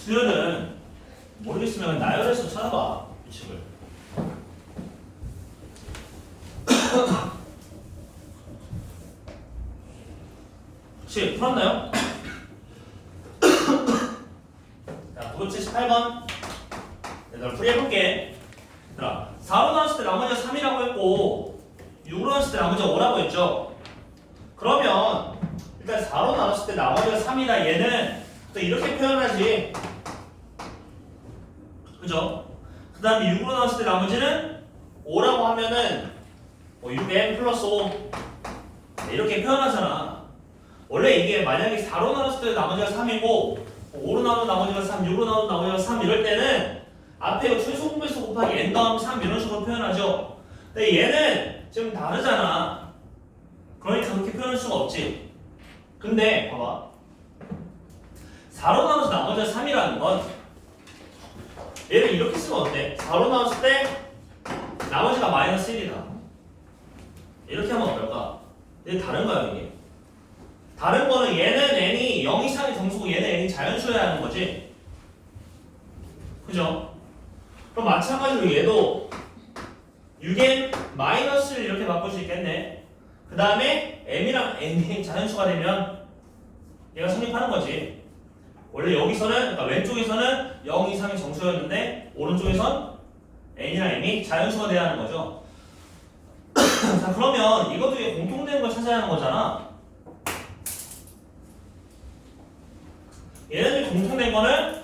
수열은 모르겠으면 나열해서 찾아봐. 규칙을. 혹시 풀었나요? 자, 978번. 얘들아, 풀이해볼게. 얘들아, 4로 나왔을 때 나머지가 3이라고 했고, 6으로 나왔을 때 나머지가 5라고 했죠? 그러면, 일단 4로 나왔을 때 나머지가 3이다. 얘는 또 이렇게 표현하지. 그죠? 그 다음에 6으로 나왔을 때 나머지는 5라고 하면은, 6n 플러스 5. 이렇게 표현하잖아. 원래 이게 만약에 4로 나눴을 때 나머지가 3이고 5로 나눠도 나머지가 3, 6로 나눠도 나머지가 3 이럴 때는 앞에 이거 최소 공배수 곱하기 n 다음 3 이런 식으로 표현하죠. 근데 얘는 지금 다르잖아. 그러니까 그렇게 표현할 수가 없지. 근데 봐봐. 4로 나눠서 나머지가 3이라는 건 얘를 이렇게 쓰면 어때? 4로 나눴을 때 나머지가 마이너스 1이다. 이렇게 하면 어떨까? 근데 다른가요 이게? 다른 거는 얘는 n이 0 이상의 정수고 얘는 n이 자연수여야 하는 거지. 그죠? 그럼 마찬가지로 얘도 6n 마이너스를 이렇게 바꿀 수 있겠네. 그 다음에 m이랑 n이 자연수가 되면 얘가 성립하는 거지. 원래 여기서는, 그러니까 왼쪽에서는 0 이상의 정수였는데 오른쪽에선 n이랑 m이 자연수가 돼야 하는 거죠. 자, 그러면 이것도 공통되는 걸 찾아야 하는 거잖아. 얘네들이 공통된 거는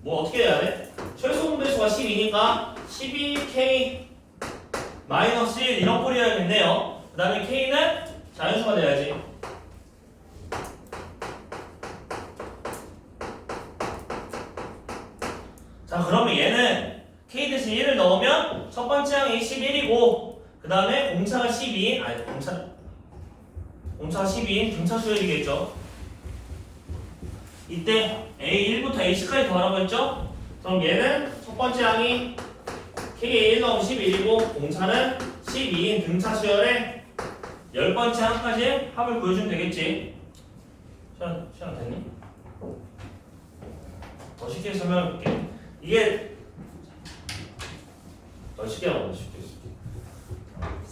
뭐 어떻게 해야 돼? 최소 공배수가 12니까 12k 마이너스 1 이런 꼴이 해야겠네요. 그 다음에 k는 자연수가 돼야지. 자, 그러면 얘는 k 대신 1을 넣으면 첫 번째 항이 11이고 그 다음에 공차가 12인 아니 공차가 12인 등차 수열이겠죠. 이때 A1부터 A10까지 더하라고 했죠? 그럼 얘는 첫 번째 항이 K에 1 넣으면 11이고 공차는 12인 등차 수열에 10번째 항까지 합을 보여주면 되겠지. 시간 됐니? 더 쉽게 설명해볼게. 이게 더 쉽게 하고 더 쉽게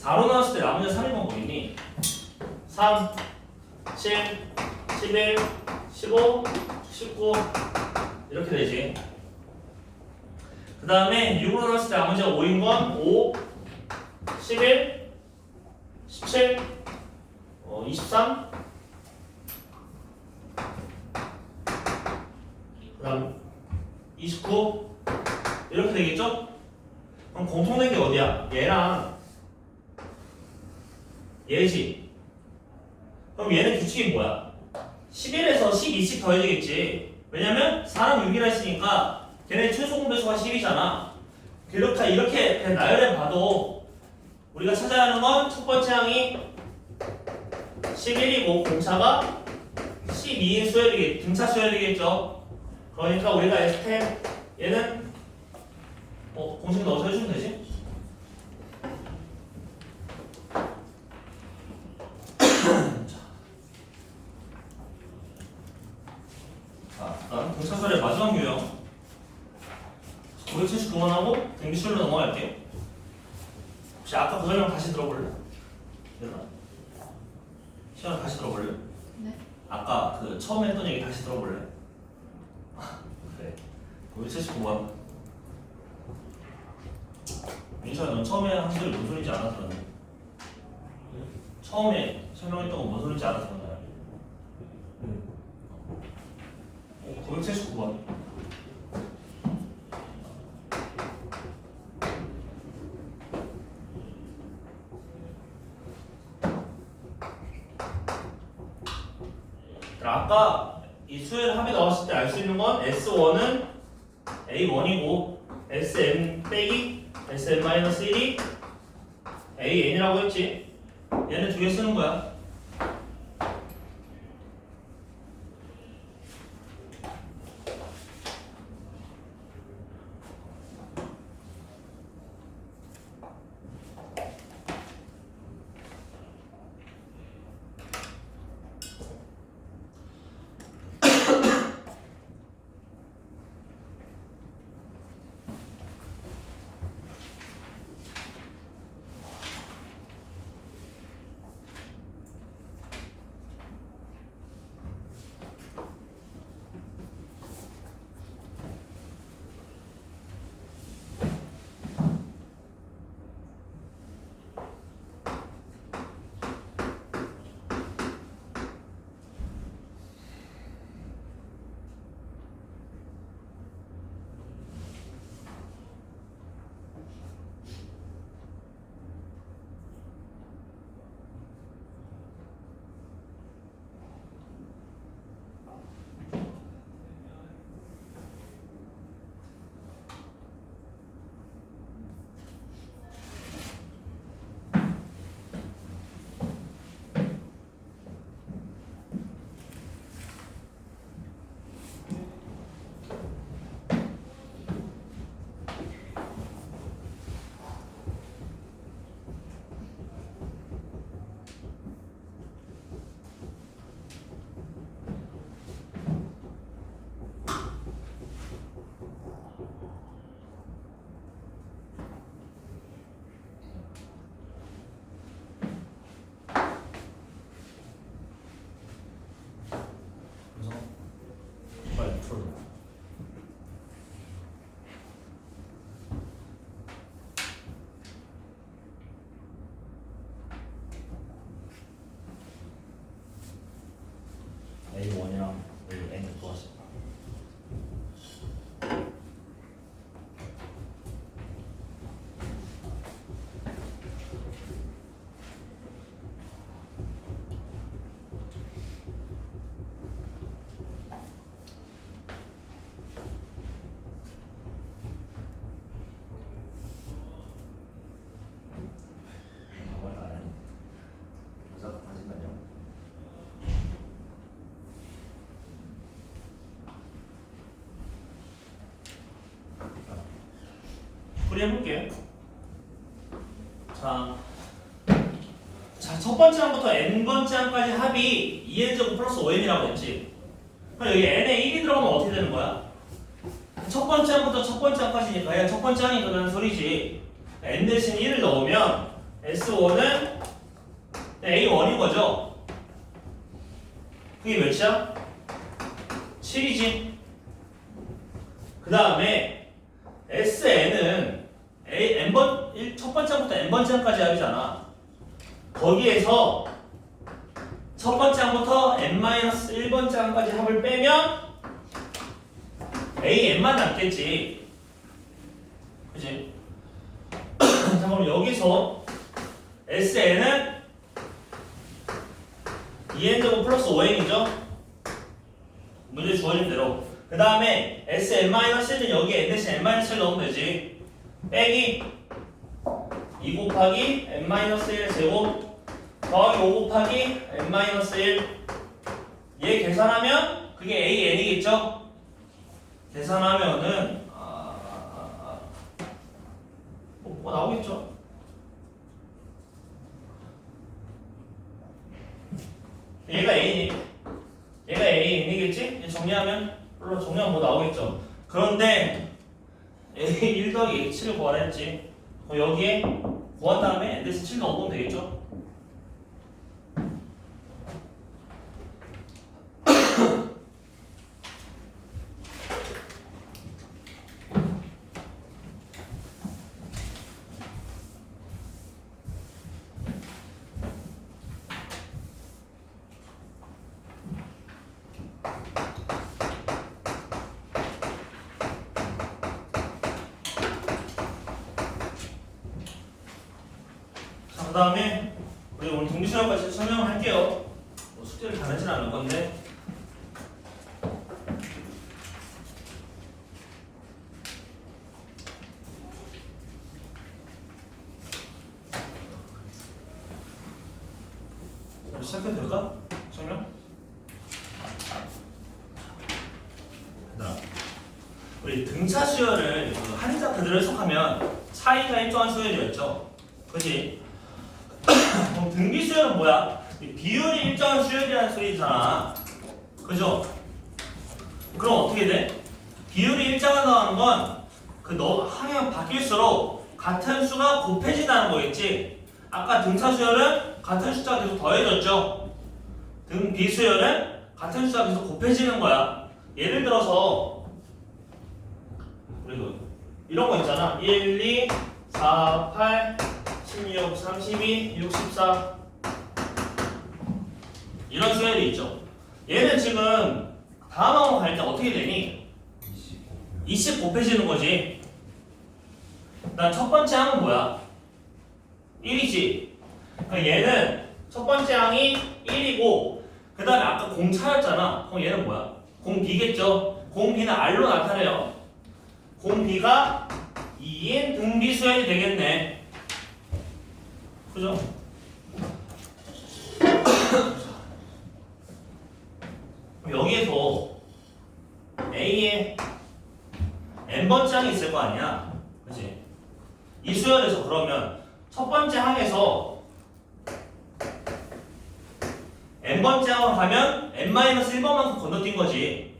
4로 나왔을 때 나머지가 3인 건 보이니? 3, 7, 11, 15, 19 이렇게 되지. 그 다음에 6으로 나왔을 때 나머지가 5인 건 5, 11, 17, 23 그 다음 29 이렇게 되겠죠? 그럼 공통된 게 어디야? 얘랑 얘지. 그럼 얘는 규칙이 뭐야? 11에서 12씩 더해지겠지. 왜냐면 4랑 6이라 했으니까 걔네 최소 공배수가 10이잖아. 이렇게 그냥 나열해 봐도 우리가 찾아야 하는 건 첫 번째 항이 11이고 공차가 12인 수열이겠죠. 등차 수열이겠죠. 그러니까 우리가 S10 얘는 공식 넣어서 해주면 되지. 다음 등차수열의 마지막 유형 979번하고 등기수열로 넘어갈게요. 혹시 아까 그 설명 다시 들어볼래? 시간 다시 들어볼래? 네. 아까 그 처음 했던 얘기 다시 들어볼래? 그래. 979번 민철아 넌 처음에 한 소리 뭔 소리인지 알아들었니? 처음에 설명했던 거 뭔 소리인지 알아들었나요? 979번 아까 이 수열 합이 나왔을 때 알 수 있는 건 S1은 A1이고 SM 빼기 SM-1이 AN이라고 했지. 얘는 두 개 쓰는 거야. 해볼게요. 자, 첫 번째 항부터 n번째 항까지 합이 2n제곱 플러스 5n이라고 했지. 그럼 여기 n에 1이 들어가면 어떻게 되는 거야? 첫 번째 항부터 첫 번째 항까지니까 그냥 첫 번째 항이 그런 소리지. n 대신 1을 넣으면 S5는 A1인 거죠. 그게 몇이야? 7이지. 그 다음에 SN은 첫 번째 항부터 n번째 항까지 합이잖아. 거기에서 첫 번째 항부터 n-1번째 항까지 합을 빼면 AN만 남겠지. 그치? 자, 그럼 여기서 SN은 2n제곱 플러스 5n이죠? 문제 주어진 대로. 그 다음에 SN-1은 여기에 n 대신 n-1 넣으면 되지. 빼기 2 곱하기 n-1 제곱 더하기 5 곱하기 n-1 얘 계산하면 그게 AN이겠죠? 계산하면은 뭐가 나오겠죠? 얘가 AN이겠지? 정리하면 물론 정리하면 뭐 나오겠죠? 그런데 A 1 더하기 A 7을 구하라 했지. 여기에 구한 다음에 n 대신 7 넣어보면 되겠죠? 그 다음에 우리 오늘 동기수학까지 설명을 할게요. 뭐 숙제를 잘하진 않을 건데. 시작해도 될까? 설명? 우리 등차 수열을 한자 그대로 해석하면 차이가 일정한 수열이었죠. 그치? 그럼 등비 수열은 뭐야? 비율이 일정한 수열이라는 소리잖아. 그죠? 그럼 어떻게 돼? 비율이 일정하다는 건 그 항이 바뀔수록 같은 수가 곱해진다는 거겠지? 아까 등차 수열은 같은 숫자가 계속 더해졌죠? 등비 수열은 같은 숫자가 계속 곱해지는 거야. 예를 들어서 그리고 이런 거 있잖아. 1, 2, 4, 8, 16, 32, 64 이런 수열이 있죠. 얘는 지금 다음 항으로 갈 때 어떻게 되니? 20 곱해지는 거지. 난 첫 번째 항은 뭐야? 1이지. 그러니까 얘는 첫 번째 항이 1이고 그 다음에 아까 공 차였잖아. 그럼 얘는 뭐야? 공 B겠죠? 공 B는 R로 나타내요. 공 B가 2인 등비 수열이 되겠네. 그죠? 여기에서 A에 n번째 항이 있을 거 아니야? 그치? 이 수열에서 그러면 첫 번째 항에서 n번째 항으로 가면 n-1번만큼 건너뛴 거지.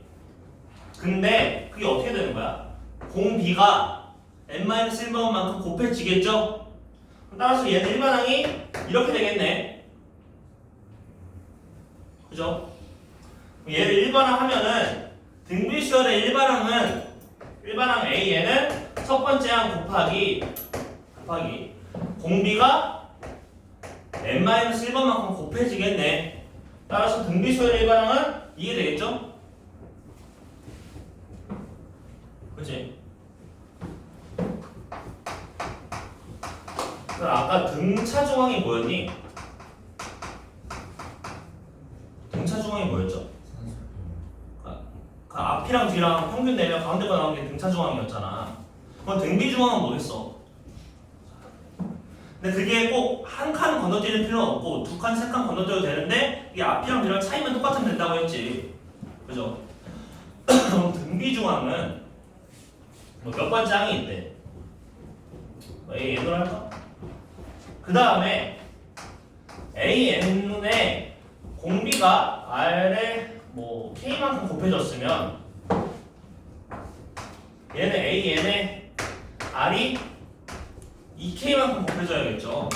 근데 그게 어떻게 되는 거야? 공 B가 n-1번만큼 곱해지겠죠? 따라서 얘는 일반항이 이렇게 되겠네. 그죠? 얘를 일반항 하면은 등비수열의 일반항은 일반항 A에는 첫 번째 항 곱하기 공비가 n-1번만큼 곱해지겠네. 따라서 등비수열의 일반항은 이게 되겠죠? 그치? 그럼 아까 등차중항이 뭐였니? 등차중항이 뭐였죠? 그 앞이랑 뒤랑 평균 내면 가운데가 나온 게 등차중항이었잖아. 그럼 등비중항은 뭐겠어? 근데 그게 꼭 한 칸 건너뛰는 필요는 없고 두 칸, 세 칸 건너뛰어도 되는데 이게 앞이랑 뒤랑 차이만 똑같으면 된다고 했지. 그죠? 그럼 등비중항은 뭐 몇 번째 항이 있대? AN으로 할까? 그 다음에 AN의 공비가 R에 뭐 K만큼 곱해졌으면 얘는 AN의 R이 2K만큼 곱해져야겠죠.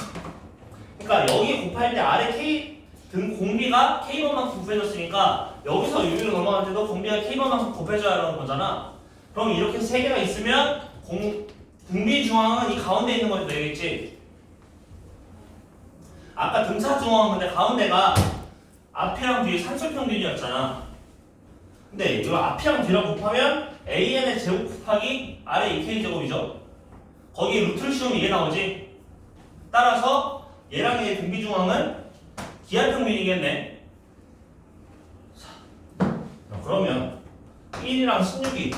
그러니까 여기 곱할 때 R의 K 등 공비가 K번만큼 곱해졌으니까 여기서 여기로 넘어갈 때도 공비가 K번만큼 곱해져야 하는 거잖아. 그럼 이렇게 세 개가 있으면 등비 중앙은 이 가운데 있는 거지 되겠지. 아까 등차 중앙은 근데 가운데가 앞이랑 뒤에 산술평균이었잖아. 근데 이거 앞이랑 뒤랑 곱하면 AN의 제곱 곱하기 R의 2K 제곱이죠. 거기 루트를 씌우면 이게 나오지. 따라서 얘랑 얘의 등비 중앙은 기하평균이겠네. 그러면 1이랑 16이 있대.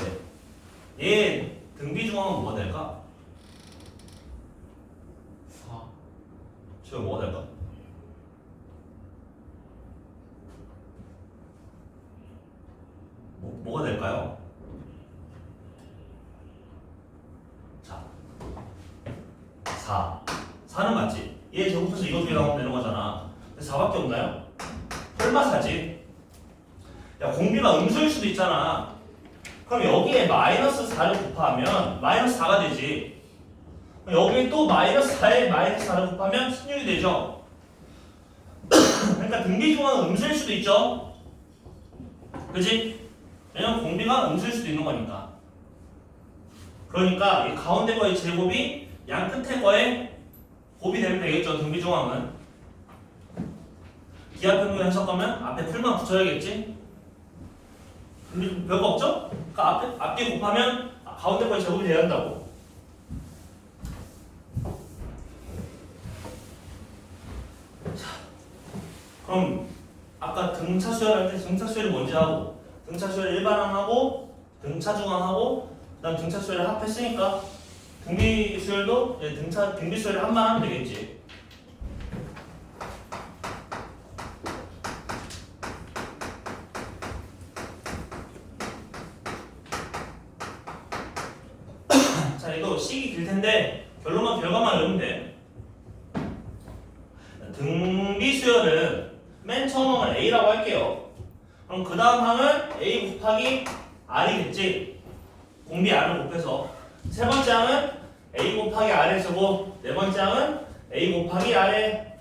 얘 등비 중앙은 뭐가 될까? 4. 지금 뭐가 될까? 뭐가 될까요? 자, 4. 4는 맞지? 얘 제곱해서 이거 두 개 나오면 되는 거잖아. 4밖에 없나요? 설마 4지? 야, 공비가 음수일 수도 있잖아. 그럼 여기에 마이너스 4를 곱하면 마이너스 4가 되지. 여기에 또 마이너스 4에 마이너스 4를 곱하면 16이 되죠. 그러니까 등비 중앙은 음수일 수도 있죠. 그치? 왜냐면 공비가 음수일 수도 있는 거니까. 그러니까 이 가운데 거의 제곱이 양 끝에 거에 곱이 되면 되겠죠. 등비 중앙은. 기하평균 해석하면 앞에 풀만 붙여야겠지. 근데 별거 없죠? 그러니까 앞뒤 곱하면 가운데 거의 제곱이 돼야 한다고. 자, 그럼 아까 등차 수열할 때 등차 수열이 뭔지 하고 등차 수열 일반항하고 등차 중항하고 그다음 등차 수열을 합했으니까 등비 수열도 등비 수열을 한만 하면 되겠지. 자, 이거 식이 길 텐데 결과만 외우면 돼. 등비 수열은 맨 처음 항을 A라고 할게요. 그럼 그 다음 항은 A 곱하기 R이겠지. 공비 R을 곱해서 세 번째 항은 A 곱하기 R의 제곱, 네 번째 항은 A 곱하기 R의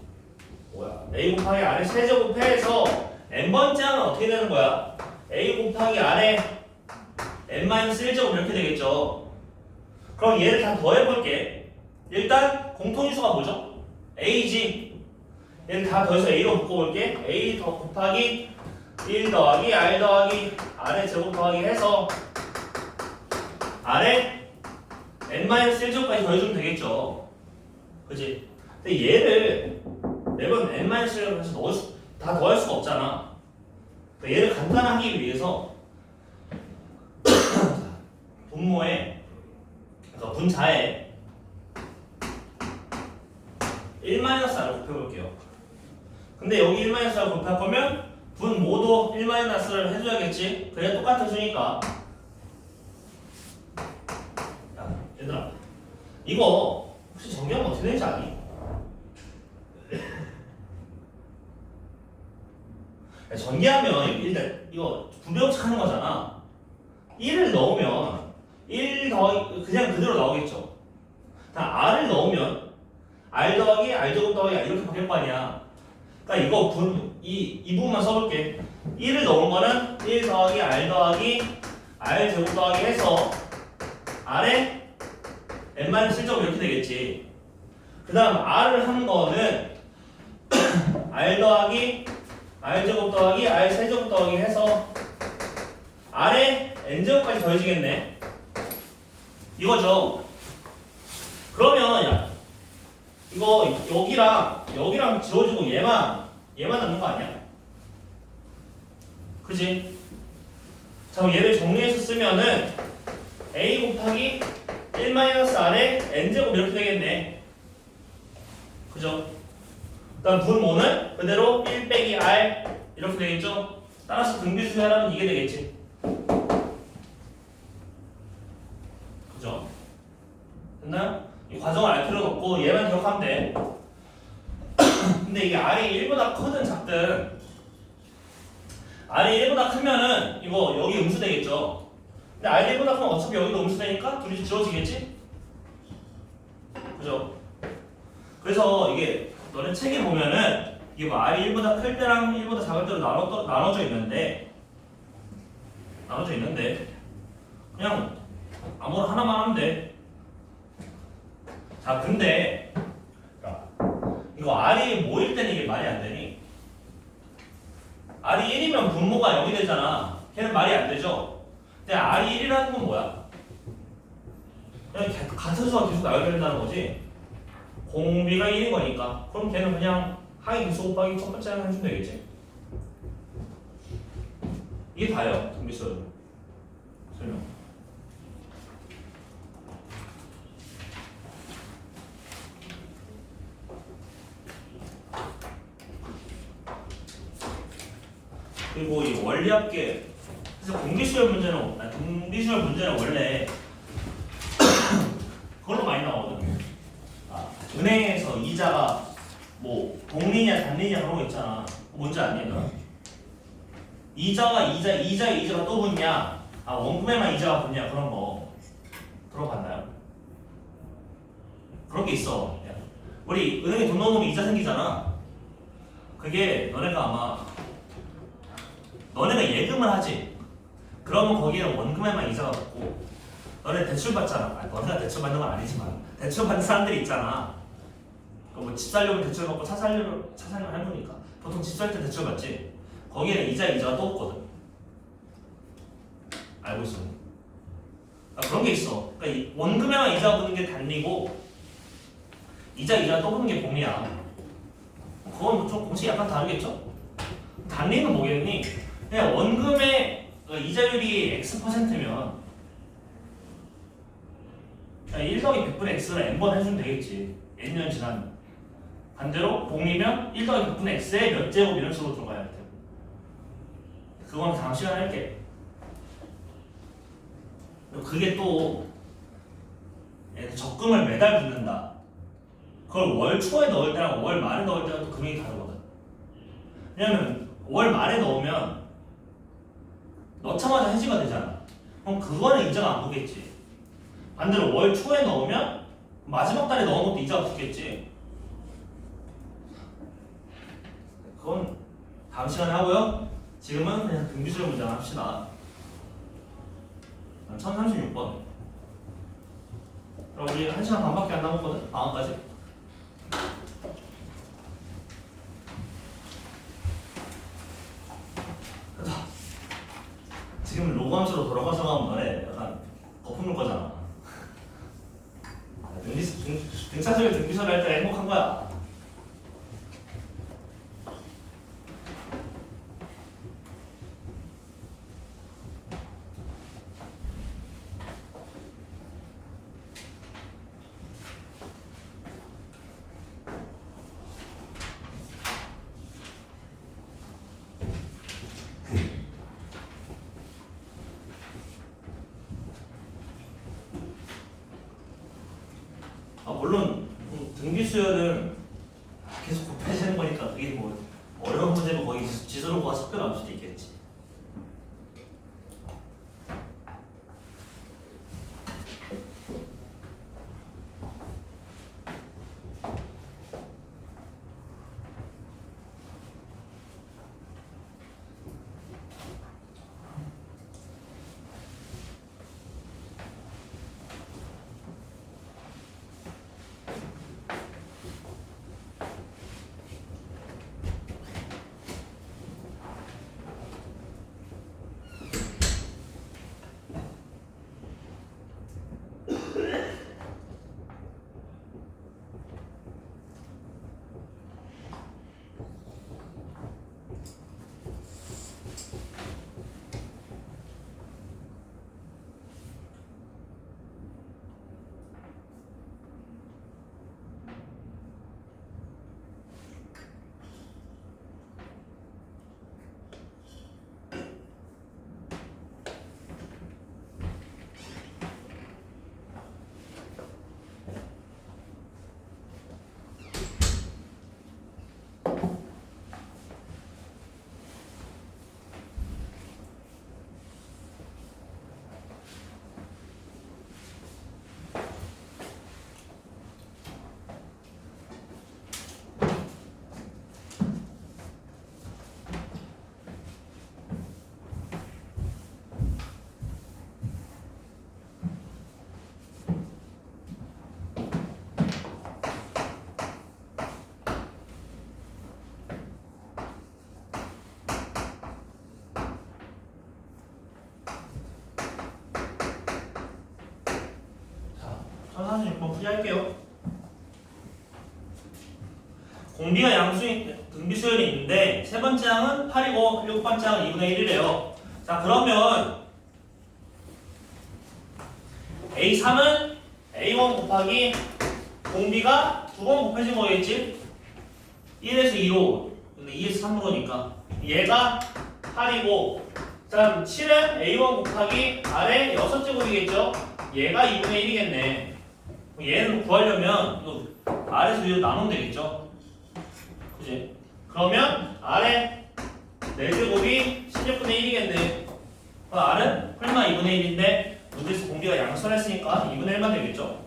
A 곱하기 R의 세제곱해서 n번째 항은 어떻게 되는 거야? A 곱하기 R의 n-1제곱 이렇게 되겠죠. 그럼 얘를 다 더해볼게. 일단 공통인수가 뭐죠? A지. 얘를 다 더해서 A로 묶어볼게. A 더 곱하기 1 더하기 R 더하기 R의 제곱 더하기 해서 R의 n-1제곱까지 더해주면 되겠죠. 그치? 근데 얘를 매번 n-1제곱을 해서 다 더할 수가 없잖아. 그러니까 얘를 간단하기 위해서 분모에 그러니까 분자에 1-R을 곱해볼게요. 근데 여기 1-R을 곱할 거면 분모도 1-R을 해줘야겠지. 그래야 똑같은 수니까. 야, 얘들아 이거 혹시 정리하면 어떻게 되는지 아니? 전개하면 일단 이거 부병식 하는 거잖아. 1을 넣으면 1 더하기 그냥 그대로 나오겠죠. R을 넣으면 R 더하기 R 제곱 더하기 이렇게 바뀔 거 아니야. 그러니까 이거 이 부분만 써볼게. 1을 넣은 거는 1 더하기 R 더하기 R 제곱 더하기 해서 R에 n-1제곱 이렇게 되겠지. 그 다음 R을 한 거는 R 더하기 R 제곱 더하기 R 세제곱 더하기 해서 R에 n제곱까지 더해지겠네. 이거죠. 그러면 야 이거 여기랑 지워지고 얘만 남는 거 아니야? 그지? 자 그럼 얘를 정리해서 쓰면은 A 곱하기 1-R에 n제곱 이렇게 되겠네. 그죠? 그다음 분모는 그대로 1 빼기 R 이렇게 되겠죠? 따라서 등비수열하면 이게 되겠지. 그죠? 됐나요? 이 과정을 알 필요 근데 이게 R이 1보다 크든 작든 R이 1보다 크면은 이거 여기 음수되겠죠. 근데 R이 1보다 크면 어차피 여기도 음수되니까 둘이 지워지겠지? 그죠? 그래서 이게 너네 책에 보면은 이게 뭐 R이 1보다 클 때랑 1보다 작을 때로 나눠져 있는데 그냥 아무나 하나만 하면 돼. 자, 근데 이거 R이 모일 때는 이게 말이 안 되니? R이 1이면 분모가 0이 되잖아. 걔는 말이 안 되죠? 근데 R이 1이라는 건 뭐야? 그냥 같은 수가 계속 나와야 된다는 거지. 공비가 1인 거니까. 그럼 걔는 그냥 하위 기수 곱하기 첫 번째 하나 해주면 되겠지. 이게 다예요. 등비수 설명. 그리고 이 원리합계 그래서 등비수열 문제는 원래 그걸로 많이 나오거든. 은행에서 이자가 뭐 복리냐 단리냐 그런 거 있잖아. 뭔지 아니? 이자에 이자가 또 붙냐? 원금에만 이자가 붙냐? 그런 거 들어봤나요? 그런 게 있어. 우리 은행에 돈 넣어놓으면 이자 생기잖아. 그게 너네가 예금을 하지. 그러면 거기에 원금에만 이자가 붙고 너네 대출 받잖아. 너네가 대출 받는 건 아니지만 대출 받는 사람들이 있잖아. 뭐 집 살려면 대출 받고 차 살려면 할머니까 보통 집 살 때 대출 받지. 거기에는 이자가 또 없거든. 알고 있어? 그런 게 있어. 그러니까 이 원금에만 이자 붙는 게 단리고 이자 또 붙는 게 복리야. 그건 좀 공식이 약간 다르겠죠? 단리는 뭐겠니? 그냥 원금의 이자율이 X%면 1 더하기 100분의 X를 N번 해주면 되겠지. N년 지나면. 반대로 복리면 1 더하기 100분의 X의 몇 제곱 이런 식으로 들어가야 돼. 그건 다음 시간에 할게. 그게 또 적금을 매달 붓는다. 그걸 월 초에 넣을 때랑 월 말에 넣을 때가 또 금액이 다르거든. 왜냐면 월 말에 넣으면 넣자마자 해지가 되잖아. 그럼 그거는 이자가 안 붙겠지. 반대로 월 초에 넣으면 마지막 달에 넣은 것도 이자가 붙겠지. 그건 다음 시간에 하고요. 지금은 그냥 등비수열 문제 합시다. 1036번. 그럼 우리 1시간 반밖에 안 남았거든? 방학까지. 지금 로그함수로 돌아가서 가면 너네 약간 거품을 거잖아. 등차수열 등비수열 할 때 행복한 거야. 물론 등비수열은 계속 곱해지는 거니까 그게 뭐 어려운 문제면 거기 지수로가 섞여 나올 수도 있겠지. 하나는 6번 풀이할게요. 공비가 양수인 등비수열이 있는데 세 번째 항은 8이고 7번째 항은 2분의 1이래요. 자 그러면 A3은 A1 곱하기 공비가 2번 곱해진 거겠지? 1에서 2로 근데 2에서 3으로니까 얘가 8이고 그다음 7은 A1 곱하기 아래 6제곱이겠죠? 얘가 2분의 1이겠네. 얘는 구하려면 이거 아래에서 위로 나누면 되겠죠? 그지? 그러면 아래 4제곱이 16분의 1이겠네. R은 홀마 2분의 1인데 문제에서 공비가 양수했으니까 2분의 1만 되겠죠?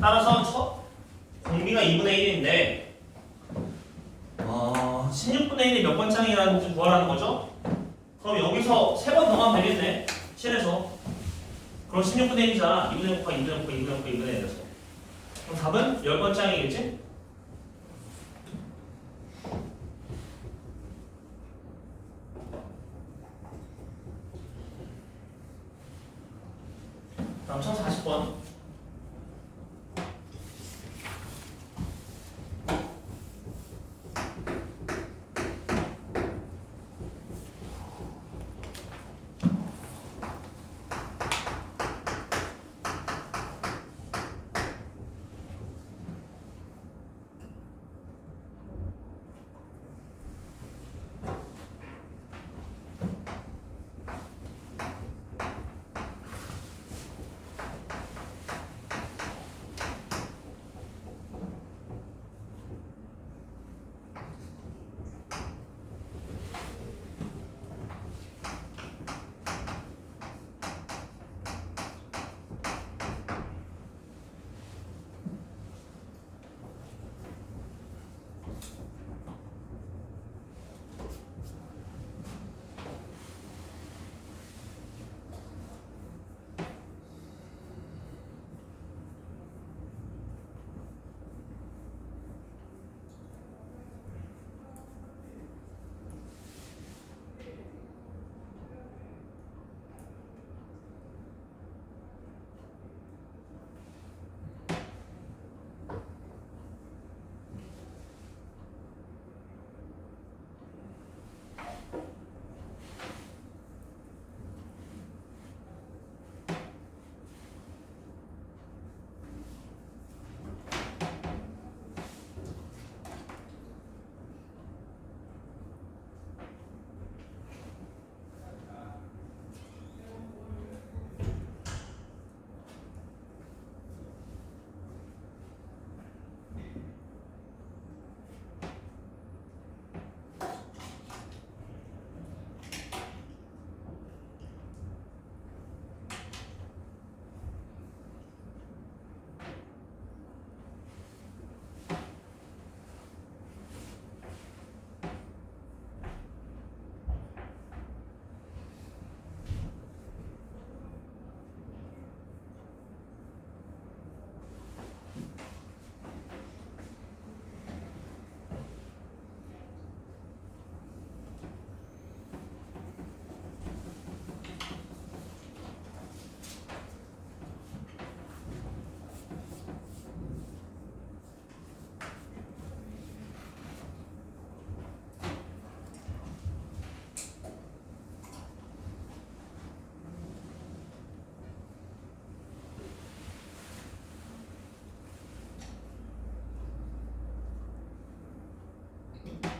따라서 공비가 2분의 1인데 16분의 1이 몇 번 창이라는지 구하라는 거죠? 그럼 여기서 3번 더하면 되겠네. 7에서 그럼 16분의 1이잖아. 2분의 1 곱하기 2분의 1 곱하기 2분의 1 곱하기 2분의 1에서 그럼 답은 10번 짱이겠지? 다음 1040번.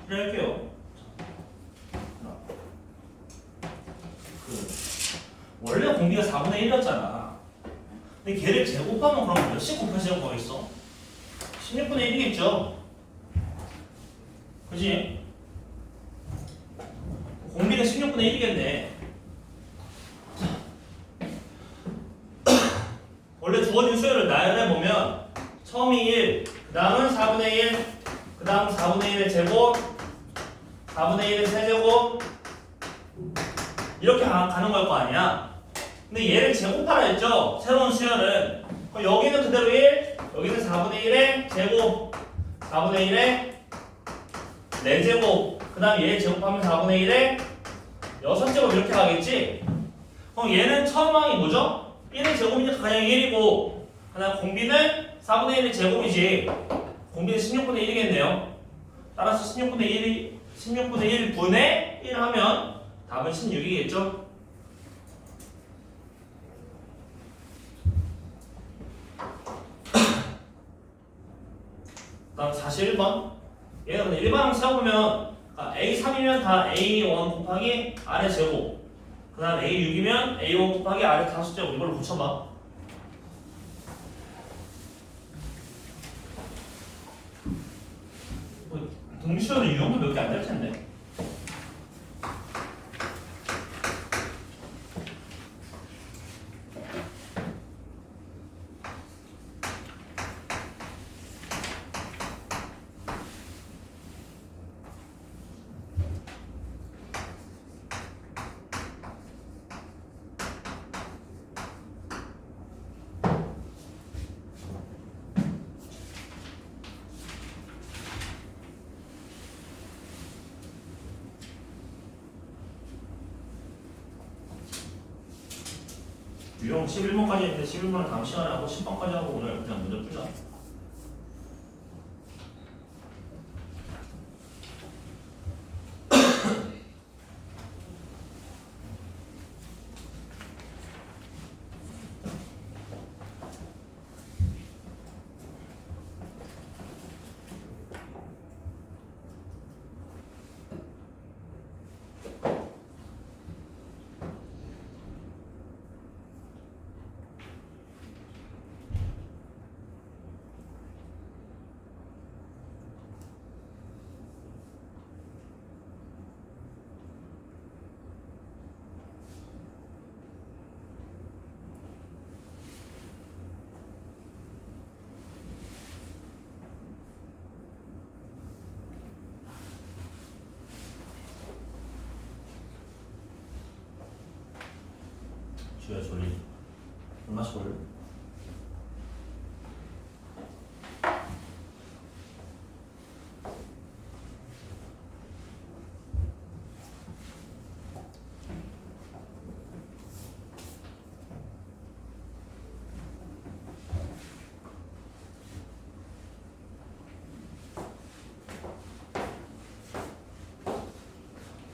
할게요. 원래 공비가 4분의 1이었잖아. 근데 걔를 제곱하면 그럼 몇씩 곱해지는 거겠어? 16분의 1이겠죠? 그지? 공비는 16분의 1이겠네. 원래 주어진 수열을 나열해보면 처음이 1, 그 다음은 4분의 1, 그 다음 4분의 1의 제곱, 4분의 1의 세제곱 이렇게 가는 걸 거 아니야. 근데 얘를 제곱하라 했죠. 새로운 수열은 여기는 그대로 1, 여기는 4분의 1의 제곱, 4분의 1의 4제곱, 그 다음 얘 제곱하면 4분의 1의 6제곱 이렇게 가겠지. 그럼 얘는 처음 항이 뭐죠? 1의 제곱이니까 그냥 1이고 그다음 공비는 4분의 1의 제곱이지. 공비는 16분의 1이겠네요. 따라서 16분의 1분의 1 하면 답은 16이겠죠? 다음 41번. 얘는 근데 일반항 세워보면 A3이면 다 A1 곱하기 R의 제곱. 그 다음 A6이면 A1 곱하기 R의 다섯 제곱. 이걸로 붙여봐. 동시에는 유형도 몇 개 안 될 텐데. 유형 11번까지 했는데 11번을 다음 시간에 하고 10번까지 하고 오늘 그냥 문제 풀자. 주야 졸리. 얼마 졸려?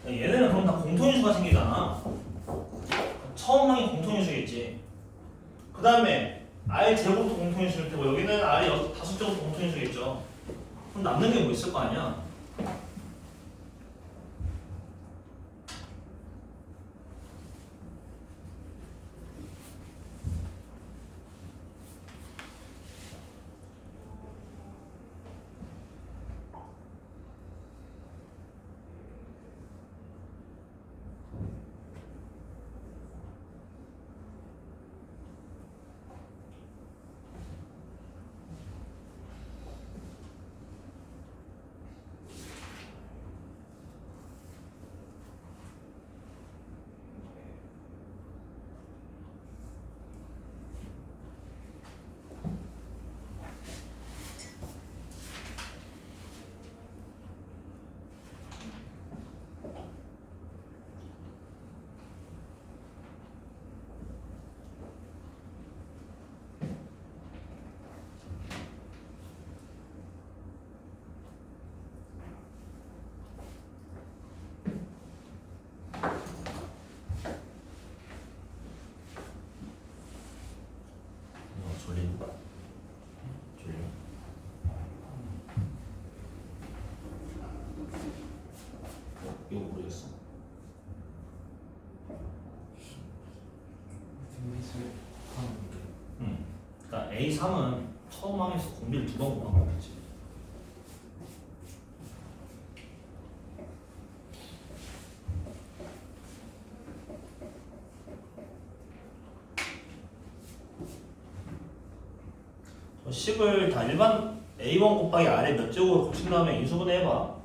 얘네는 그럼 다 공통인수가 생기잖아. 처음 항이 공통인수겠지. 그 다음에 R 제곱도 공통인수일 테고 여기는 R이 다섯 제곱도 공통인수겠죠. 그럼 남는 게 뭐 있을 거 아니야? 졸린 거. 졸려. 이거 모르겠어. 그러니까 A3은 처음 항에서 공비를 두 번 구한 거겠지. 저 10을 다 일반 A1 곱하기 R의 몇 제곱으로 고친 다음에 인수분해 해봐.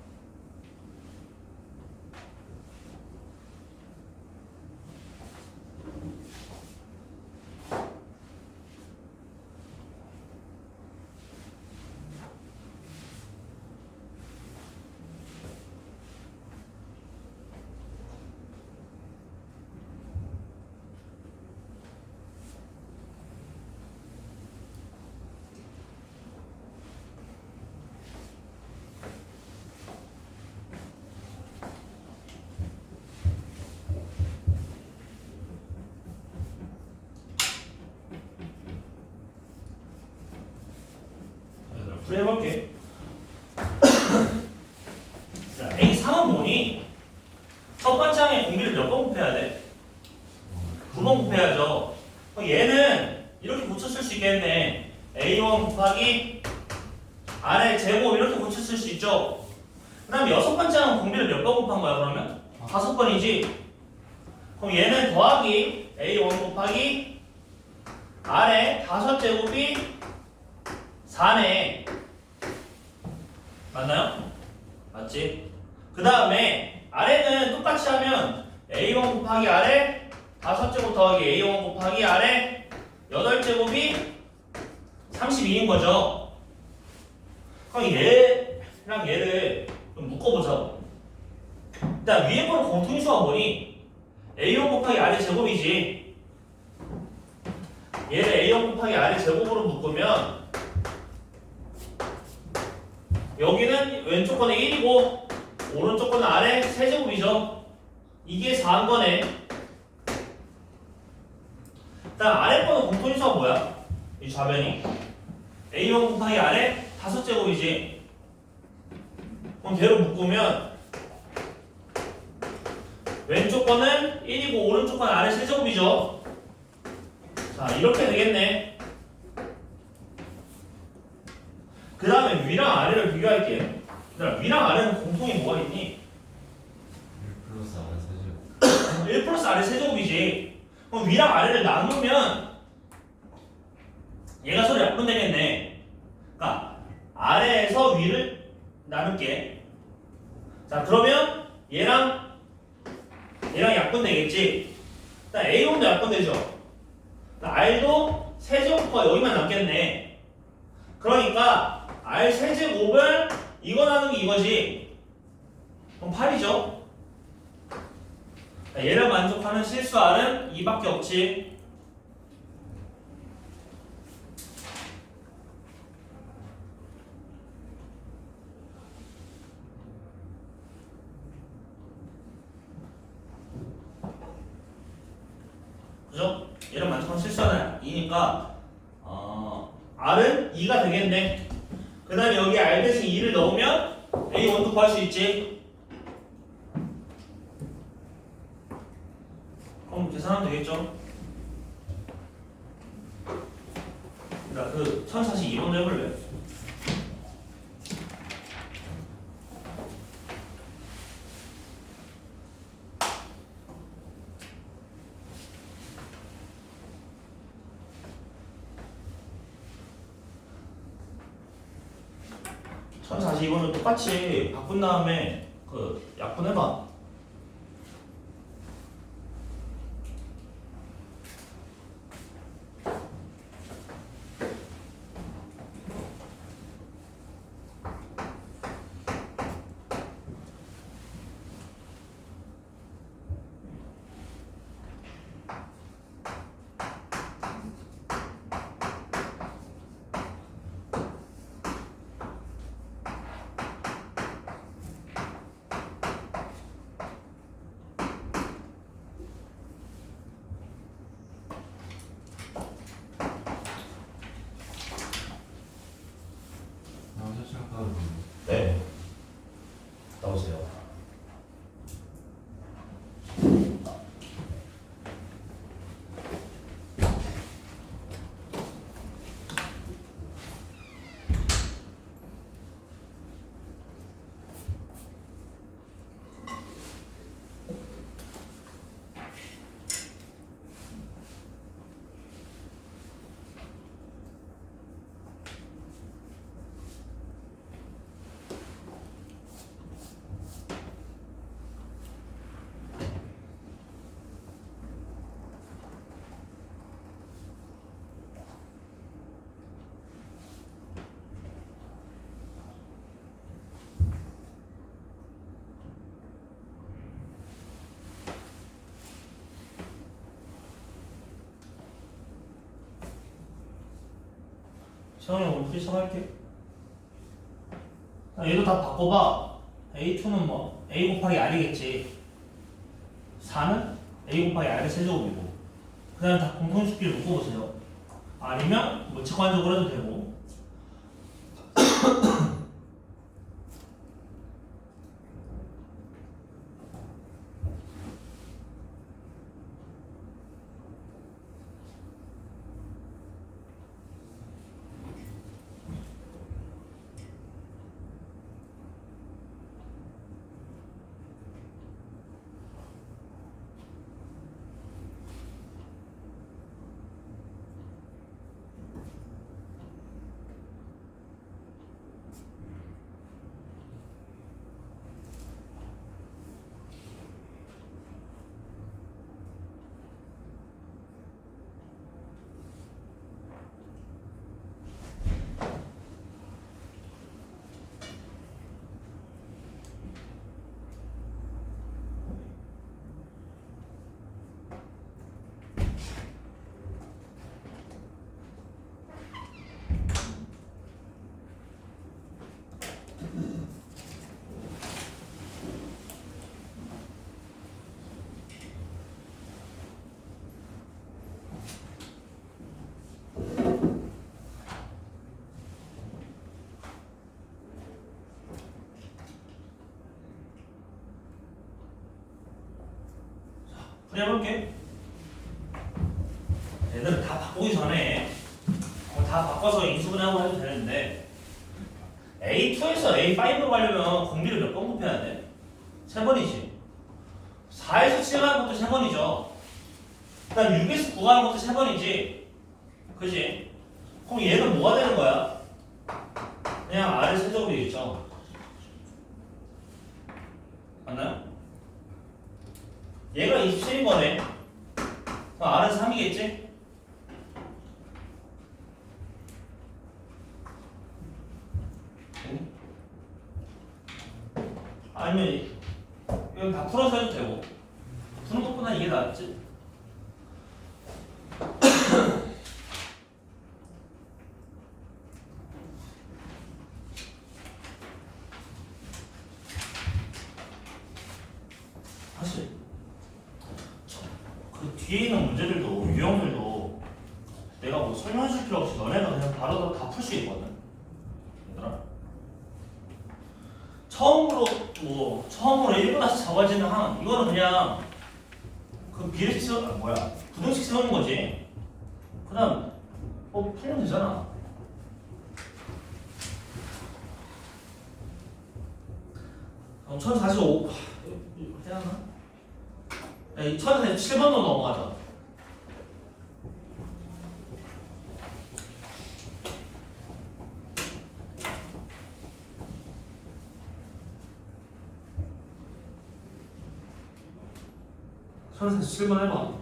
해볼게. 자, A3은 뭐니? 첫 번째 항의 공비를 몇 번 곱해야 돼? 9번 곱해야죠. 그럼 얘는 이렇게 고쳤을 수 있겠네. A1 곱하기 R의 제곱 이렇게 고쳤을 수 있죠. 그 다음에 여섯 번째 항은 공비를 몇 번 곱한 거야 그러면? 5번이지. 그럼 얘는 더하기 A1 곱하기 R의 5제곱이 4네. 맞나요? 맞지? 그 다음에 아래는 똑같이 하면 A1 곱하기 아래 5제곱 더하기 A1 곱하기 아래 8제곱이 32인 거죠. 그럼 얘랑 얘를 좀 묶어보자. 일단 위에 거는 공통수가 뭐니? A1 곱하기 아래 제곱이지. 얘를 A1 곱하기 아래 제곱으로 묶으면 여기는 왼쪽 거는 1이고 오른쪽 거는 아래 세제곱이죠. 이게 4인 거네. 일단 아래 거는 공통인수가 뭐야? 이 좌변이 A1 곱하기 아래 5제곱이지. 그럼 걔로 묶으면 왼쪽 거는 1이고 오른쪽 거는 아래 세제곱이죠. 자 이렇게 되겠네. 그 다음에 위랑 아래를 비교할게. 위랑 아래는 공통이 뭐가 있니? 1 플러스 아래 세제곱이지. 그럼 위랑 아래를 나누면 얘가 서로 약분되겠네. 그러니까 아래에서 위를 나눌게. 자 그러면 얘랑 약분되겠지. 일단 A1도 약분되죠. R도 세제곱과 여기만 남겠네. 그러니까 R 세제곱을 이거 나누기 이거지. 그럼 8이죠. 얘를 만족하는 실수 R은 2밖에 없지. 그죠? 얘를 만족하는 실수 R은 2니까 R은 2가 되겠네. 그 다음에 여기 R 대신 2를 넣으면 A1도 구할 수 있지. 그럼 계산하면 되겠죠? 자, 그 1042번도 해볼래? 이거는 똑같이 바꾼 다음에 그 약분해봐. 네. 나오세요. 채원이 오늘 풀이 시작할게. 얘도 다 바꿔봐. A2는 뭐? A 곱하기 R이겠지. 4는 A 곱하기 R의 세제곱이고. 그 다음에 다 공통수끼리 묶어보세요. 아니면 뭐 직관적으로 해도 되고. 해볼게. 얘들은 다 바꾸기 전에 다 바꿔서 인수분해하고 해도 되는데 A2에서 A5로 가려면 공비를 몇 번 곱해야 돼? 3번이지. 4에서 7 가는 것도 3번이죠. 그다음 6에서 9 가는 것도 3번이지. 그지? 그럼 얘는 뭐가 되는 거야? 그냥 R을 세제곱이 되겠죠. 맞나요? 얘가 27인 거네. 그럼 R은 3이겠지? 아니면 이건 다 풀어서 해도 되고 푸는 것보다 이게 낫지. 사실 그 뒤에 있는 문제들도 유형들도 내가 뭐 설명해 줄 필요 없이 너네가 그냥 바로 다 풀 수 있거든. 얘들아 처음으로 1분에서 적어지는 항 이거는 그냥 그 비례식 세우 부등식 세우는 거지. 그다음 풀면 되잖아. 그럼 1045 이렇게 해야 하나? 1047번으로 넘어가자. 천에서 7번 해봐.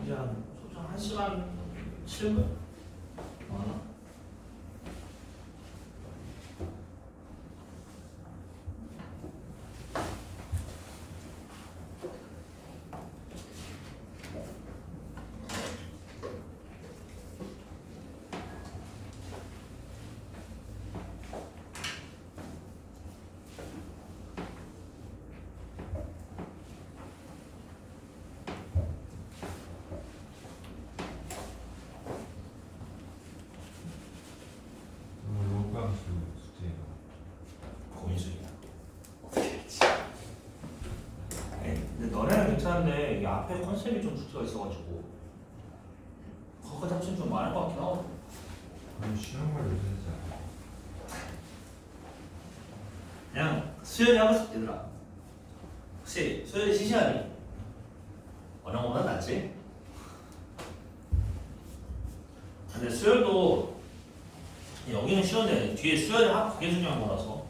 이제 한 1시간 7분? 많아? 괜찮은데 이게 앞에 컨셉이 좀 문제가 있어가지고 거기까지 합치면 좀 많을 것 같긴 하거든. 아니 쉬운 걸 요새 그냥 수열이 하고 싶 얘들아. 혹시 수열이 시시하니? 어느 거보다 낫지? 근데 수열도 여기는 쉬운데 뒤에 수열이 그게 중요한 거라서.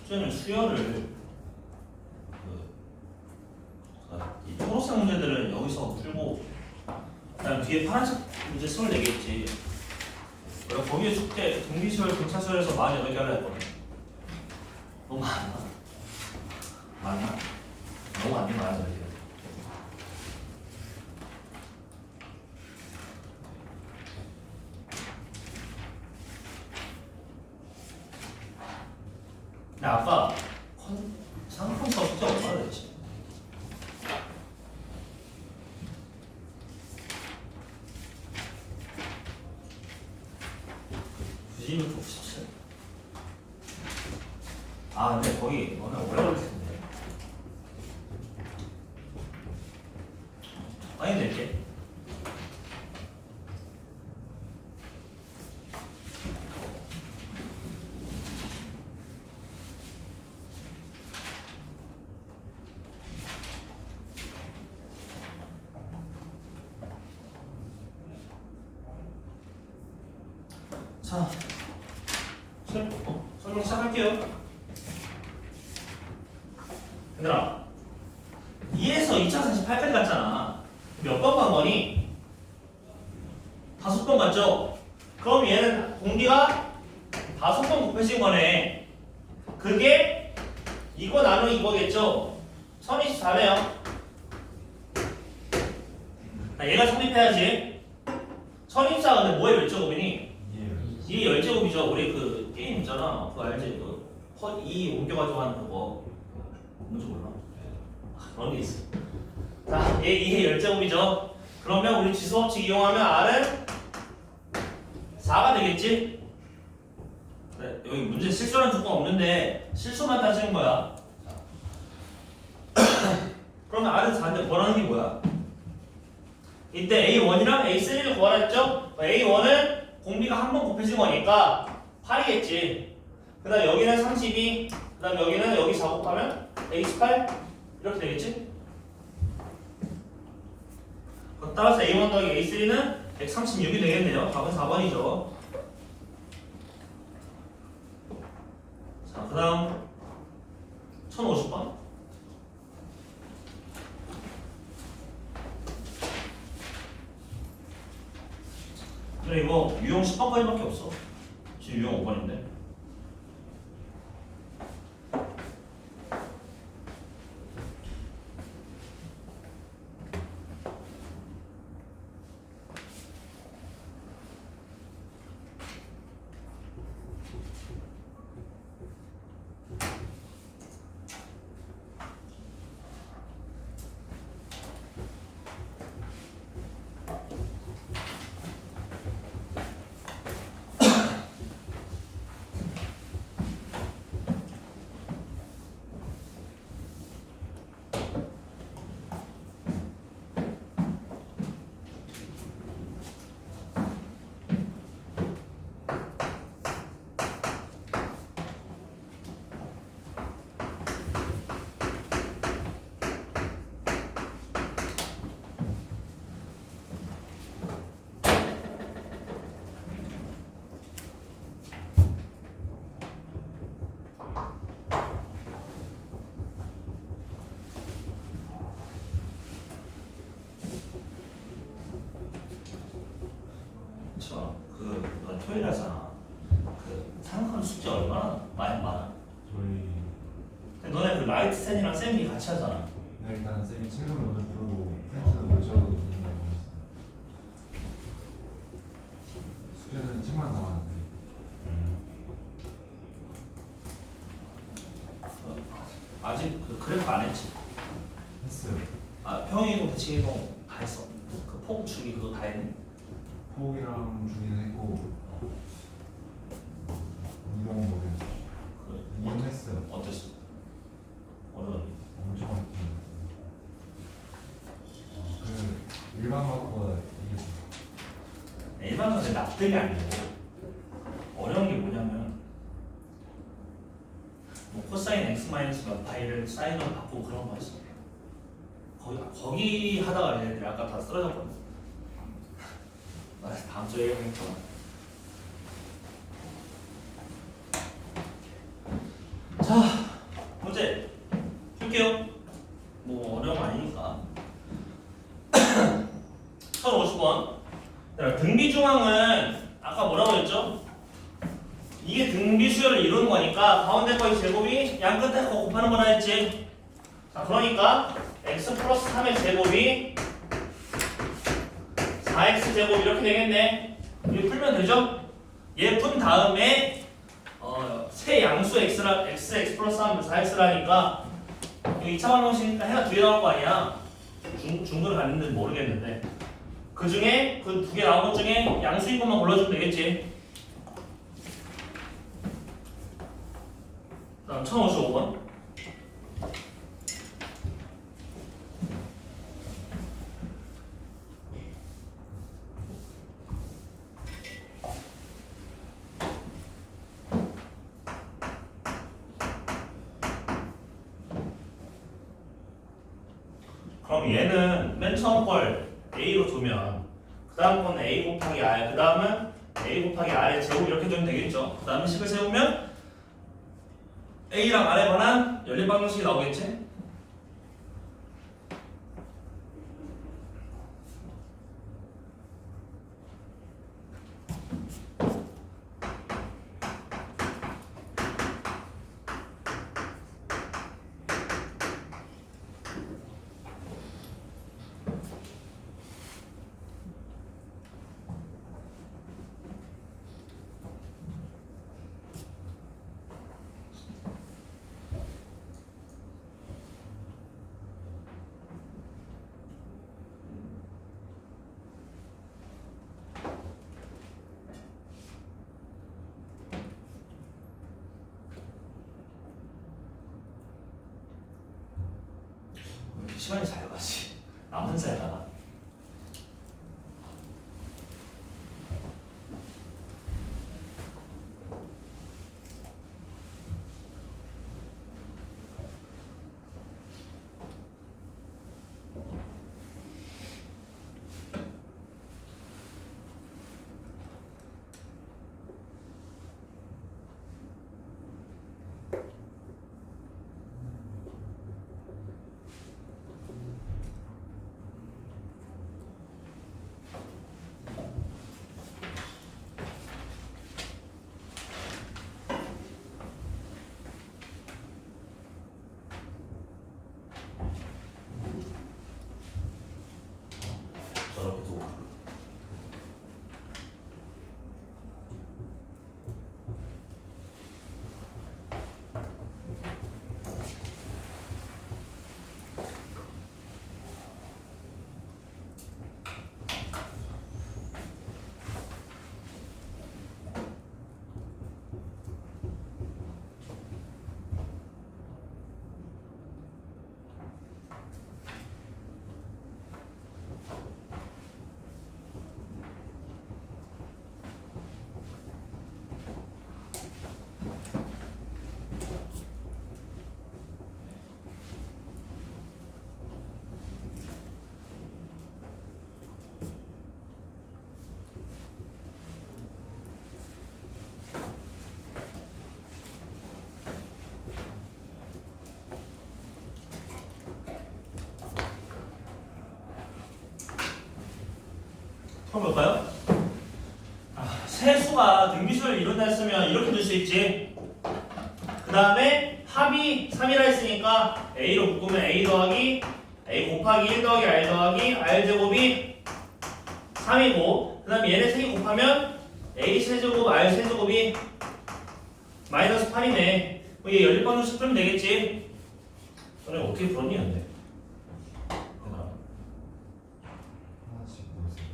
숙제는 수열을 이 초록색 문제들은 여기서 풀고 그다음 뒤에 파란색 문제 24개 있지. 그리고 거기에 숙제 동기수열 등차수열에서 48개 하려 했거든. 너무 많아. 많아. 너무 안 돼, 많아. 야, 아까 상품사 숫자 얼마나 됐지? (90부터 97) 아 근데 거기 너네 오래 걸릴 텐데 많이 낼게. 자, 설명 시작할게요. 얘들아, 2에서 2048까지 갔잖아. 몇 번 간 거니? 5번 갔죠? 그럼 얘는 공기가 5번 곱해진 거네. 그게 이거 나누기 이거겠죠? 1024네요. 얘가 성립해야지. 1024가 근데 뭐의 몇 제곱이니? 이 10제곱이죠. 우리 그 게임 있잖아. 그거 알지? 이 옮겨가지고 하는 그거. 뭔지 몰라? 그런 게 있어. 자, 얘 2의 10제곱이죠. 그러면 우리 지수법칙 이용하면 R은 4가 되겠지? 그래, 여기 문제 실수라는 조건 없는데 실수만 따지는 거야. 그러면 R은 4인데 구하라는 게 뭐야? 이때 A1이랑 A3를 구하랬죠? A1은 공비가 한 번 곱해진 거니까 8이겠지. 그 다음 여기는 32, 그 다음 여기는 여기 4 곱하면 A18 이렇게 되겠지? 따라서 A1 더하기 A3는 136이 되겠네요. 답은 4번이죠. 자, 그 다음 1050번. 근데 이거 유형 10번까지밖에 없어. 지금 유형 5번인데. 너 토요일 하잖아. 그 생각하는 숙제 얼마나 많아? 저희 근데 너네 그 라이트 쌤이랑 쌤이 같이 하잖아. 일단 쌤이 책을 오늘 부르고 프린트도 못 적어도 된다고 했어요. 숙제는 책만 나왔는데 아직 그 그래프 안 했지? 했어요. 아 평행이동 대칭이동 다 했어. 그 폭 주기 그거 다 했네. 포기랑 주기는 했고 이동은 모르겠어요. 이건 했어요. 어땠어? 어려웠니? 엄청 어렵던데. 그 일반 과거보다 이게 일반은 내 납득이 아니고 어려운 게 뭐냐면 뭐 코사인 x 마이너스 몇 파이를 사인으로 바꾸고 그런 거 있어. 거기 하다가 얘네들이 아까 다 쓰러졌거든. 나 다음 주에 얘기했잖아. 자, 문제 줄게요. 뭐 어려운 거 아니니까. 1050번. 등비 중앙은 아까 뭐라고 했죠? 이게 등비 수열을 이루는 거니까 가운데 거의 제곱이 양 끝에 거 곱하는 거라 했지. 자, 그러니까 x 플러스 3의 제곱이 4x 제곱 이렇게 되겠네. 이거 풀면 되죠? 얘 푼 다음에 세 양수 x라 x 플러스 하면 4x라니까 이 2차 방정식이니까 해가 2개 나올 거 아니야. 중근을 갔는지 모르겠는데 그 중에 그 2개 나온 것 중에 양수인 것만 골라주면 되겠지. 다음 1055번. 그럼 얘는 맨 처음 걸 A로 두면 그 다음 건 A 곱하기 R 그 다음은 A 곱하기 R의 제곱 이렇게 두면 되겠죠. 그 다음에 식을 세우면 A랑 R에 관한 연립 방정식이 나오겠지. 시간이 잘 가지. 남은 살다가. 저렇게 두고. 한번 볼까요? 세수가 등비수를 이룬다 했으면 이렇게 될 수 있지. 그 다음에 합이 3이라 했으니까 A로 묶으면 A 더하기 A 곱하기 1 더하기 R 더하기 R 제곱이 3이고 그 다음에 얘네 3개 곱하면 A 세제곱 R 세제곱이 마이너스 8이네. 얘 연립방정식 풀면 되겠지. 너네 어떻게 풀었니 근데? 하나씩 모르겠어요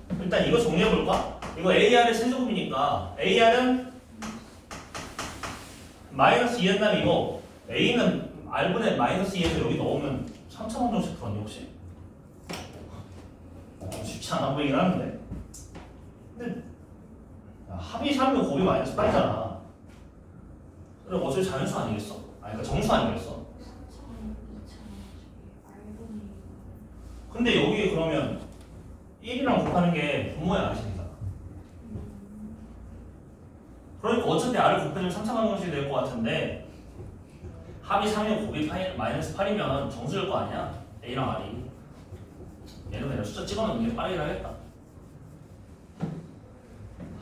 진짜. 일단 이거 정리해볼까? 이거 AR의 세제곱이니까 AR은 마이너스 2한 다음에 이거 A는 R분의 마이너스 2에서 여기 넣으면 3차 방정식 풀었니 혹시? 쉽지 않아 보이긴 하는데 근데 합이 3이면 곱이 마이너스 8이잖아. 그럼 어차피 자연수 아니겠어? 아니 그러니까 정수 아니겠어? 근데 여기 그러면 1이랑 곱하는 게 분모의 아시니까. 그러니까 어차피 R을 곱해주면 3차 방정식이 될 것 같은데 합이 3이면 곱이 마이너스 8이면 정수일 거 아니야? A랑 R이. 얘는 그냥 숫자 찍어놓는 게 빠르긴 하겠다.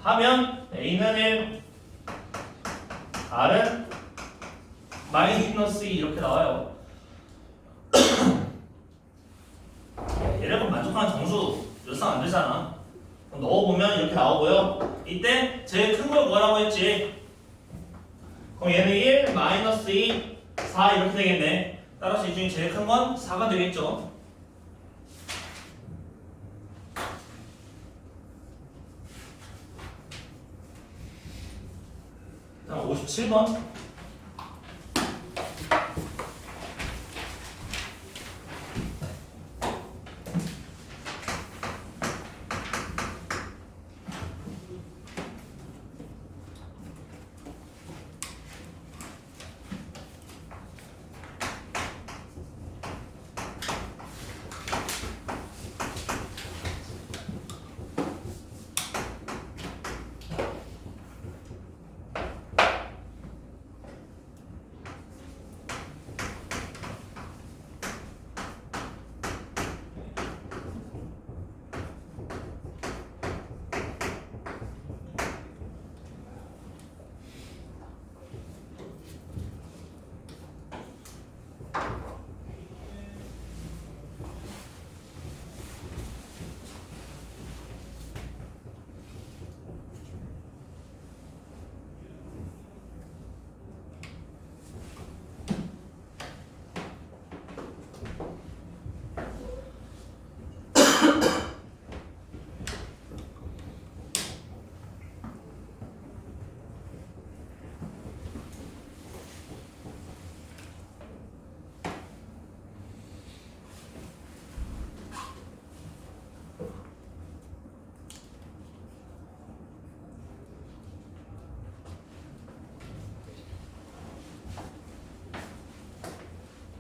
하면 A는 1, R은 마이너스 2 이렇게 나와요. 얘네가 만족하는 정수 열상 안 되잖아. 넣어보면 이렇게 나오고요. 이때 제일 큰 걸 구하라고 했지. 그럼 얘는 1, 마이너스 2, 4 이렇게 되겠네. 따라서 이 중에 제일 큰 건 4가 되겠죠. 다음 57번.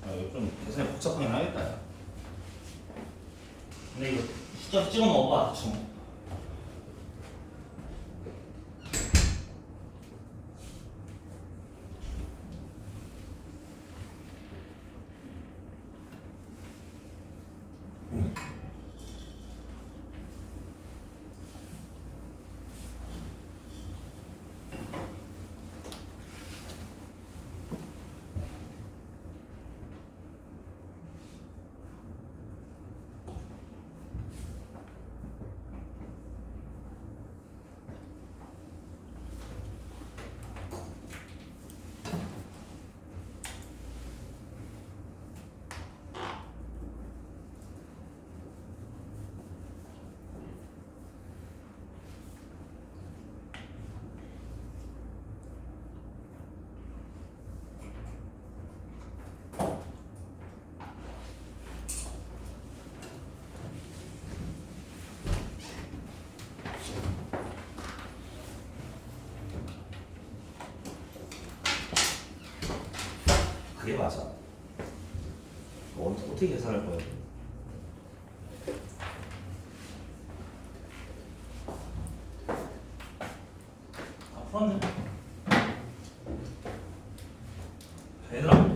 이거 좀 계산이 복잡하긴 하겠다. 야. 근데 이거 숫자 찍어 먹어봐, 대충. 그게 맞아. 어떻게 계산할 거야? 아, 풀었네. 얘들아,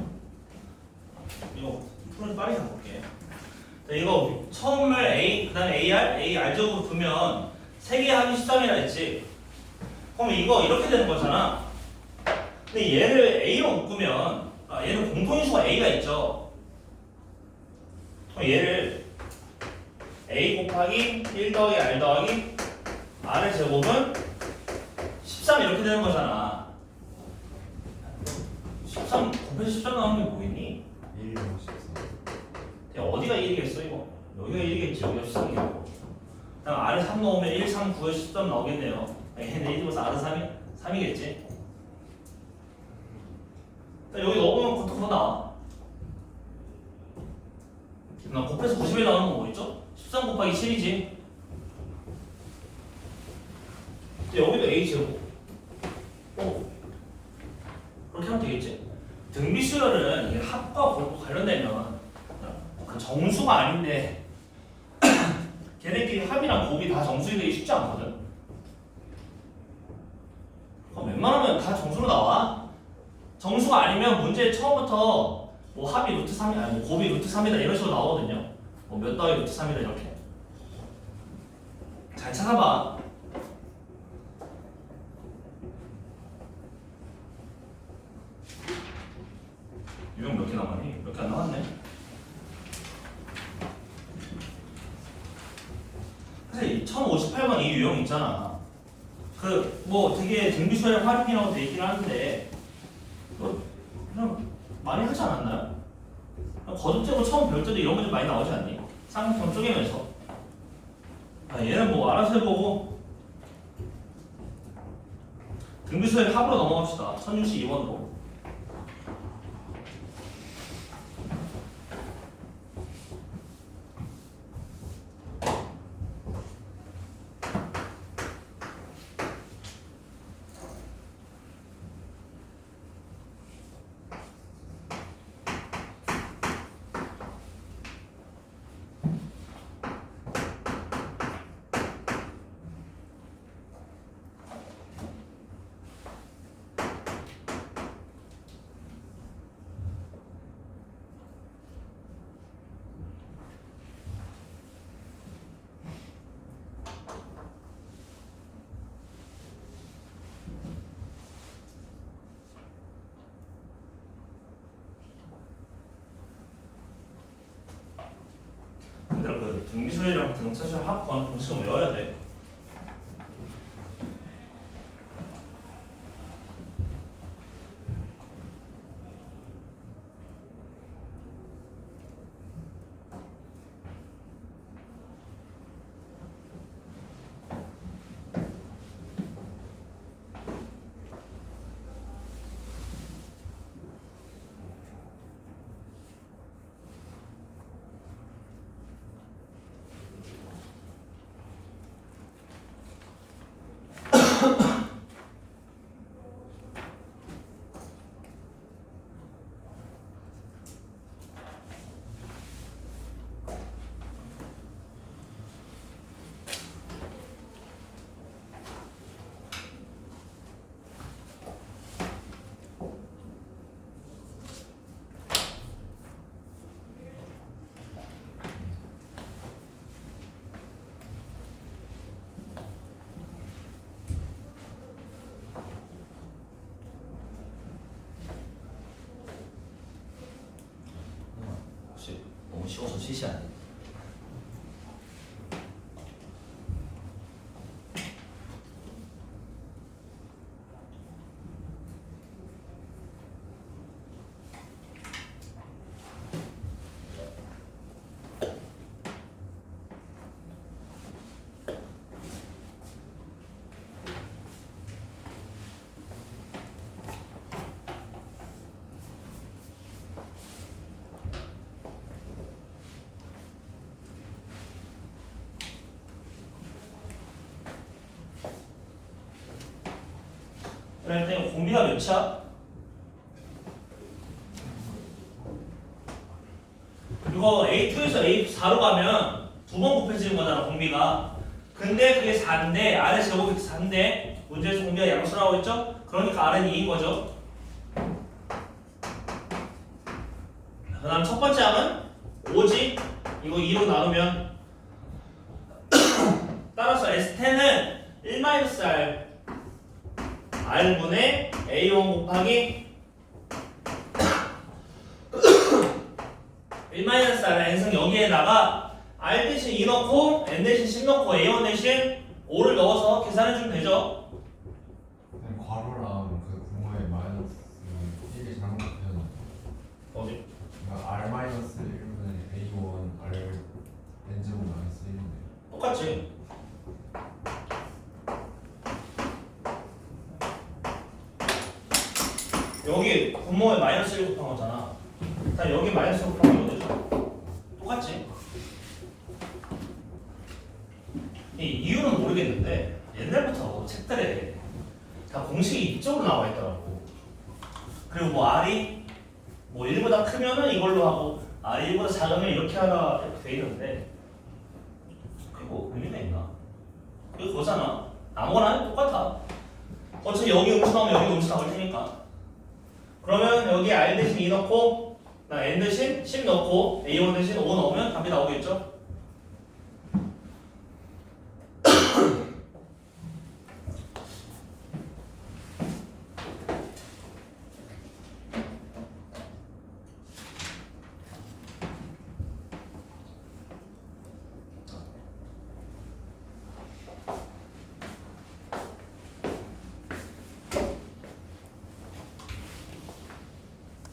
이거 풀어서 빨리 가볼게. 자, 이거 처음을 A, 그 다음에 AR적으로 두면 3개 합이 13이라 했지. 그럼 이거 이렇게 되는 거잖아. 근데 얘를 A로 묶으면 얘는 공통인수가 A가 있죠. 그럼 얘를 A 곱하기 1 더하기 R 더하기 R의 제곱은 13 이렇게 되는 거잖아. 13 곱해서 13 나오는 게 뭐겠니? 1이랑 14. 야, 어디가 1이겠어 이거? 여기가 1이겠지. 여기가 13이고. 그럼 R에 3 넣으면 1, 3, 9에서 13 나오겠네요. 얘는 1 집어서 R은 3이겠지. 여기 넣으면 그것도 나와. 나 곱해서 90에 나오는 건 뭐 있죠? 13 곱하기 7이지. 여기도 A제곱. 그렇게 하면 되겠지. 등비수열은 이게 합과 곱과 관련되면 그 정수가 아닌데 걔네끼리 합이랑 곱이 다 정수이 되기 쉽지 않거든. 웬만하면 다 정수로 나와. 정수가 아니면 문제 처음부터 뭐 합이 루트 3이 아니 뭐 곱이 루트 3이다 이런 식으로 나오거든요. 뭐 몇 더하기 루트 3이다 이렇게. 잘 찾아봐. 유형 몇 개 남았니? 몇 개 안 남았네. 사실 1058번 이 유형 있잖아. 그 뭐 되게 등비소에 활용이라고 돼 있긴 하는데 그냥 많이 하지 않았나요? 거듭되고 처음 배울 때도 이런 문제 많이 나오지 않니? 쌍꺼풀 쪼개면서. 얘는 뭐 알아서 해보고 등비소의 합으로 넘어갑시다. 1062번으로. 얘들아 그 등비소리랑 등차수랑 합 구하는 공식은 외워야 돼. 혹시 너무 쉬워서 쉬시 아니? 그럴 때 공비가 몇이야? 이거 A2에서 A4로 가면 두 번 곱해지는 거잖아 공비가. 근데 그게 4인데 아래 제곱이 4인데 문제에서 공비가 양수라고 했죠? 그러니까 R은 2인 거죠. 그 다음 첫 번째 항은 5지? 이거 2로 나누면 따라서 S10은 1-R R분의 A1 곱하기 1-R n승 여기에다가 R 대신 2 넣고 N 대신 10 넣고 A1 대신 5를 넣어서 계산해주면 되죠. 괄호랑 그 부모의 마이너스 이게 잘못되잖아. 어디? 그러니까 R 마이너스 1분의 A1 R n제곱 마이너스 1인데 똑같지. 여기 분모에 마이너스 1 곱한 거잖아. 자 여기 마이너스 1 곱한 거 되죠. 똑같지. 이 이유는 모르겠는데 옛날부터 책들에 다 공식이 이쪽으로 나와 있더라고. 그리고 뭐 R이 뭐 1보다 크면은 이걸로 하고 R이 1보다 작으면 이렇게 하라 이렇게 돼 있는데 그게 뭐 의미가 있나? 이거 그거잖아. 아무거나 하면 똑같아. 어차피 여기 음수 나오면 여기 음수 나올 테니까. 그러면 여기 R 대신 2 넣고 N 대신 10 넣고 A1 대신 5 넣으면 답이 나오겠죠?